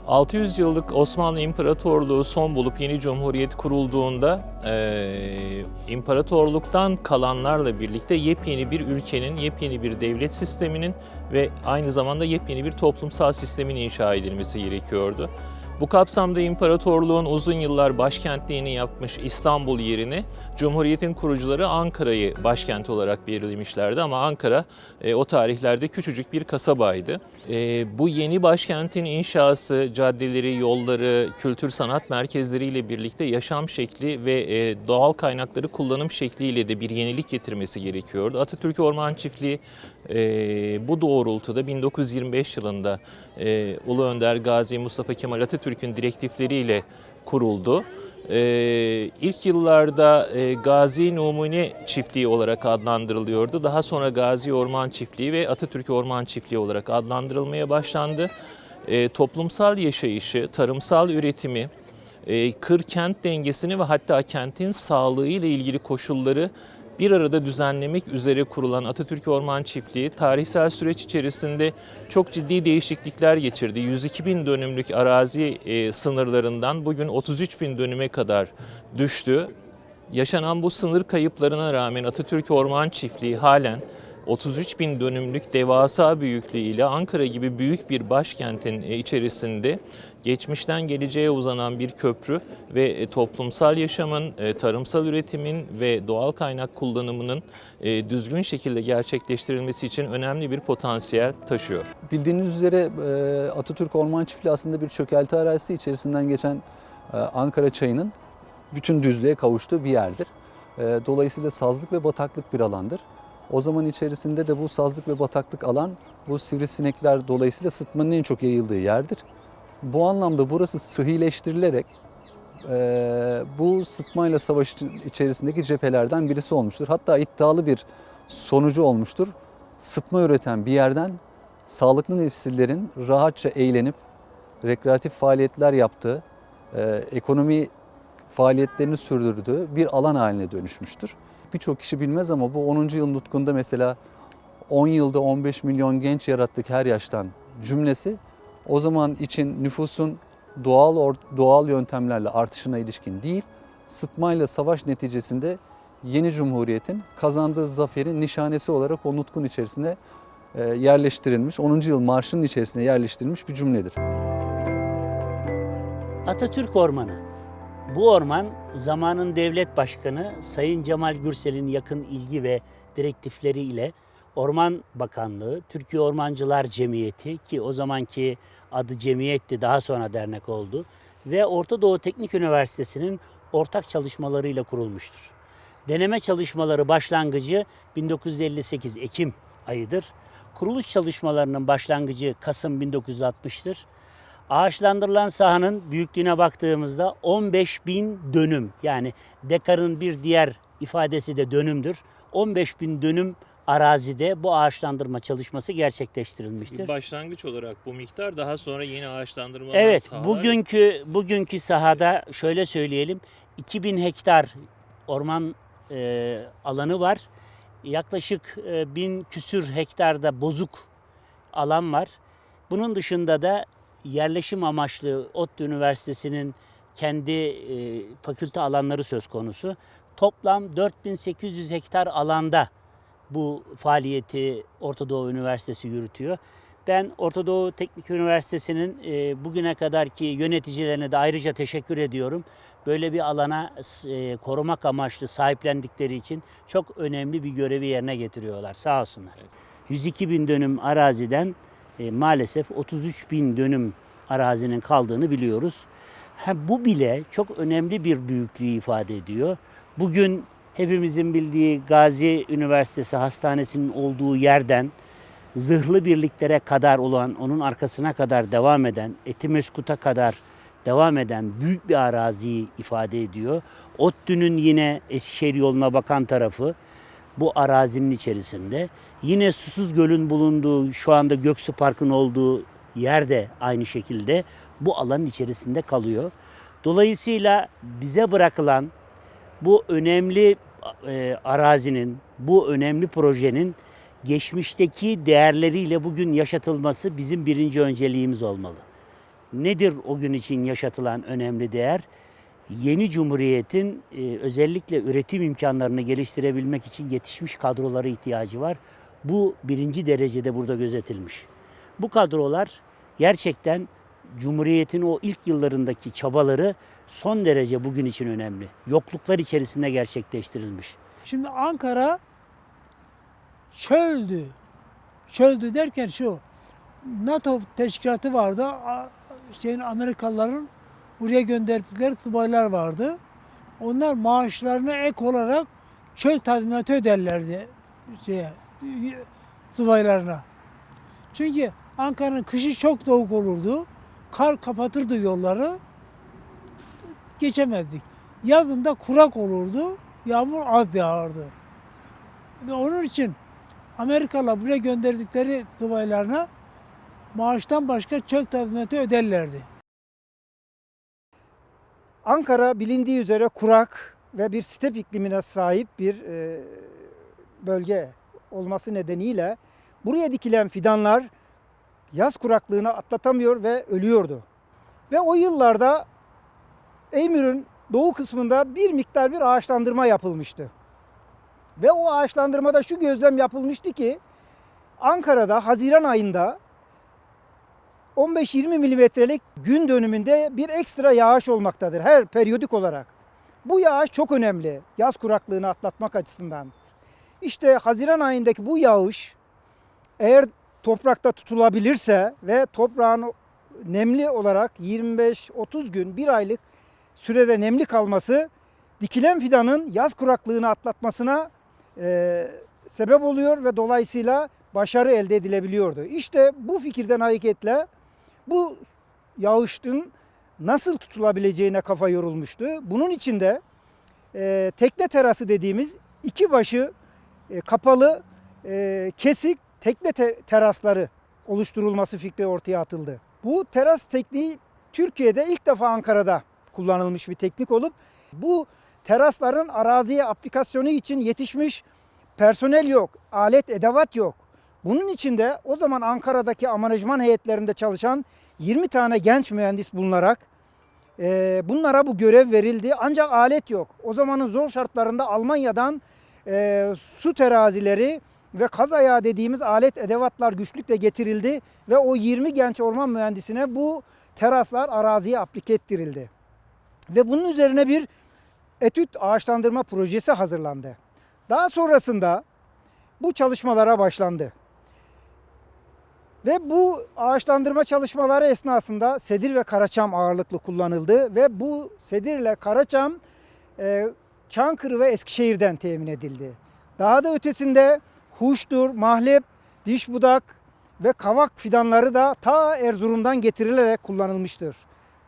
600 yıllık Osmanlı İmparatorluğu son bulup yeni cumhuriyet kurulduğunda imparatorluktan kalanlarla birlikte yepyeni bir ülkenin, yepyeni bir devlet sisteminin ve aynı zamanda yepyeni bir toplumsal sistemin inşa edilmesi gerekiyordu. Bu kapsamda imparatorluğun uzun yıllar başkentliğini yapmış İstanbul yerine Cumhuriyet'in kurucuları Ankara'yı başkent olarak belirlemişlerdi ama Ankara o tarihlerde küçücük bir kasabaydı. Bu yeni başkentin inşası, caddeleri, yolları, kültür sanat merkezleriyle birlikte yaşam şekli ve doğal kaynakları kullanım şekliyle de bir yenilik getirmesi gerekiyordu. Atatürk Orman Çiftliği bu doğrultuda 1925 yılında Ulu Önder Gazi Mustafa Kemal Atatürk'ün direktifleriyle kuruldu. İlk yıllarda Gazi Numune Çiftliği olarak adlandırılıyordu. Daha sonra Gazi Orman Çiftliği ve Atatürk Orman Çiftliği olarak adlandırılmaya başlandı. Toplumsal yaşayışı, tarımsal üretimi, kır-kent dengesini ve hatta kentin sağlığı ile ilgili koşulları bir arada düzenlemek üzere kurulan Atatürk Orman Çiftliği tarihsel süreç içerisinde çok ciddi değişiklikler geçirdi. 102 bin dönümlük arazi sınırlarından bugün 33 bin dönüme kadar düştü. Yaşanan bu sınır kayıplarına rağmen Atatürk Orman Çiftliği halen 33 bin dönümlük devasa büyüklüğüyle Ankara gibi büyük bir başkentin içerisinde geçmişten geleceğe uzanan bir köprü ve toplumsal yaşamın, tarımsal üretimin ve doğal kaynak kullanımının düzgün şekilde gerçekleştirilmesi için önemli bir potansiyel taşıyor. Bildiğiniz üzere Atatürk Orman Çiftliği aslında bir çökelti arazisi içerisinden geçen Ankara çayının bütün düzlüğe kavuştuğu bir yerdir. Dolayısıyla sazlık ve bataklık bir alandır. O zaman içerisinde de bu sazlık ve bataklık alan bu sivrisinekler dolayısıyla sıtmanın en çok yayıldığı yerdir. Bu anlamda burası sıhhileştirilerek bu sıtmayla savaş içerisindeki cephelerden birisi olmuştur. Hatta iddialı bir sonucu olmuştur. Sıtma üreten bir yerden sağlıklı nefsillerin rahatça eğlenip rekreatif faaliyetler yaptığı, ekonomi faaliyetlerini sürdürdüğü bir alan haline dönüşmüştür. Birçok kişi bilmez ama bu 10. yıl nutkunda mesela 10 yılda 15 milyon genç yarattık her yaştan cümlesi o zaman için nüfusun doğal yöntemlerle artışına ilişkin değil, sıtmayla savaş neticesinde yeni cumhuriyetin kazandığı zaferin nişanesi olarak o nutkun içerisine yerleştirilmiş, 10. yıl marşının içerisine yerleştirilmiş bir cümledir. Atatürk Ormanı. Bu orman zamanın devlet başkanı Sayın Cemal Gürsel'in yakın ilgi ve direktifleriyle Orman Bakanlığı, Türkiye Ormancılar Cemiyeti ki o zamanki adı cemiyetti daha sonra dernek oldu ve Orta Doğu Teknik Üniversitesi'nin ortak çalışmalarıyla kurulmuştur. Deneme çalışmaları başlangıcı 1958 Ekim ayıdır. Kuruluş çalışmalarının başlangıcı Kasım 1960'tır. Ağaçlandırılan sahanın büyüklüğüne baktığımızda 15 bin dönüm yani dekarın bir diğer ifadesi de dönümdür. 15 bin dönüm arazide bu ağaçlandırma çalışması gerçekleştirilmiştir. Bir başlangıç olarak bu miktar daha sonra yeni ağaçlandırma Evet, sahalar... bugünkü sahada şöyle söyleyelim 2000 hektar orman alanı var. Yaklaşık 1000 küsür hektarda bozuk alan var. Bunun dışında da yerleşim amaçlı ODTÜ Üniversitesi'nin kendi fakülte alanları söz konusu. Toplam 4800 hektar alanda bu faaliyeti Orta Doğu Üniversitesi yürütüyor. Ben Orta Doğu Teknik Üniversitesi'nin bugüne kadarki yöneticilerine de ayrıca teşekkür ediyorum. Böyle bir alana korumak amaçlı sahiplendikleri için çok önemli bir görevi yerine getiriyorlar. Sağ olsunlar. 102 bin dönüm araziden maalesef 33 bin dönüm arazinin kaldığını biliyoruz. Bu bile çok önemli bir büyüklüğü ifade ediyor. Bugün hepimizin bildiği Gazi Üniversitesi Hastanesi'nin olduğu yerden zırhlı birliklere kadar olan, onun arkasına kadar devam eden, Etimeskut'a kadar devam eden büyük bir araziyi ifade ediyor. ODTÜ'nün yine Eskişehir yoluna bakan tarafı bu arazinin içerisinde. Yine Susuz Göl'ün bulunduğu, şu anda Göksu Park'ın olduğu yer de aynı şekilde bu alanın içerisinde kalıyor. Dolayısıyla bize bırakılan bu önemli arazinin, bu önemli projenin geçmişteki değerleriyle bugün yaşatılması bizim birinci önceliğimiz olmalı. Nedir o gün için yaşatılan önemli değer? Yeni Cumhuriyet'in özellikle üretim imkanlarını geliştirebilmek için yetişmiş kadrolara ihtiyacı var. Bu birinci derecede burada gözetilmiş. Bu kadrolar gerçekten Cumhuriyet'in o ilk yıllarındaki çabaları son derece bugün için önemli. Yokluklar içerisinde gerçekleştirilmiş. Şimdi Ankara çöldü. Çöldü derken şu, NATO teşkilatı vardı. Amerikalıların buraya gönderdikleri subaylar vardı. Onlar maaşlarına ek olarak çöl tazminatı öderlerdi subaylarına. Çünkü Ankara'nın kışı çok soğuk olurdu. Kar kapatırdı yolları. Geçemezdik. Yazında kurak olurdu. Yağmur az yağardı. Ve onun için Amerikalılar buraya gönderdikleri subaylarına maaştan başka çöl tazminatı öderlerdi. Ankara bilindiği üzere kurak ve bir step iklimine sahip bir bölge olması nedeniyle buraya dikilen fidanlar yaz kuraklığını atlatamıyor ve ölüyordu. Ve o yıllarda Eymür'ün doğu kısmında bir miktar bir ağaçlandırma yapılmıştı. Ve o ağaçlandırmada şu gözlem yapılmıştı ki Ankara'da Haziran ayında 15-20 milimetrelik gün dönümünde bir ekstra yağış olmaktadır her periyodik olarak. Bu yağış çok önemli yaz kuraklığını atlatmak açısından. İşte Haziran ayındaki bu yağış eğer toprakta tutulabilirse ve toprağın nemli olarak 25-30 gün, bir aylık sürede nemli kalması dikilen fidanın yaz kuraklığını atlatmasına sebep oluyor ve dolayısıyla başarı elde edilebiliyordu. İşte bu fikirden hareketle bu yağışın nasıl tutulabileceğine kafa yorulmuştu. Bunun için de tekne terası dediğimiz iki başı kapalı kesik tekne terasları oluşturulması fikri ortaya atıldı. Bu teras tekniği Türkiye'de ilk defa Ankara'da kullanılmış bir teknik olup bu terasların araziye aplikasyonu için yetişmiş personel yok, alet edevat yok. Bunun için de o zaman Ankara'daki amanajman heyetlerinde çalışan 20 tane genç mühendis bulunarak bunlara bu görev verildi. Ancak alet yok. O zamanın zor şartlarında Almanya'dan su terazileri ve kaz ayağı dediğimiz alet edevatlar güçlükle getirildi ve o 20 genç orman mühendisine bu teraslar araziye aplike ettirildi. Ve bunun üzerine bir etüt ağaçlandırma projesi hazırlandı. Daha sonrasında bu çalışmalara başlandı. Ve bu ağaçlandırma çalışmaları esnasında sedir ve karaçam ağırlıklı kullanıldı ve bu sedir ile karaçam Çankırı ve Eskişehir'den temin edildi. Daha da ötesinde huştur, mahlep, diş budak ve kavak fidanları da ta Erzurum'dan getirilerek kullanılmıştır.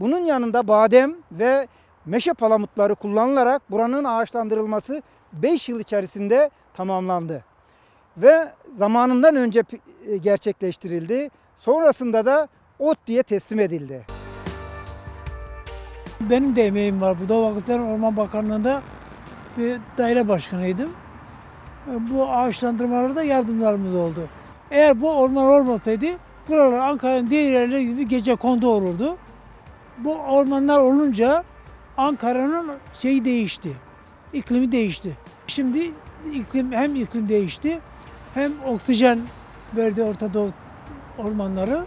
Bunun yanında badem ve meşe palamutları kullanılarak buranın ağaçlandırılması 5 yıl içerisinde tamamlandı. Ve zamanından önce gerçekleştirildi. Sonrasında da ot diye teslim edildi. Benim de emeğim var. Bu da vakitler Orman Bakanlığı'nda bir daire başkanıydım. Bu ağaçlandırmalarda yardımlarımız oldu. Eğer bu orman olmasaydı buralar Ankara'nın diğer yerleri gibi gecekondu olurdu. Bu ormanlar olunca Ankara'nın şeyi değişti. İklimi değişti. Şimdi hem iklim değişti hem oksijen verdi Orta Doğu ormanları.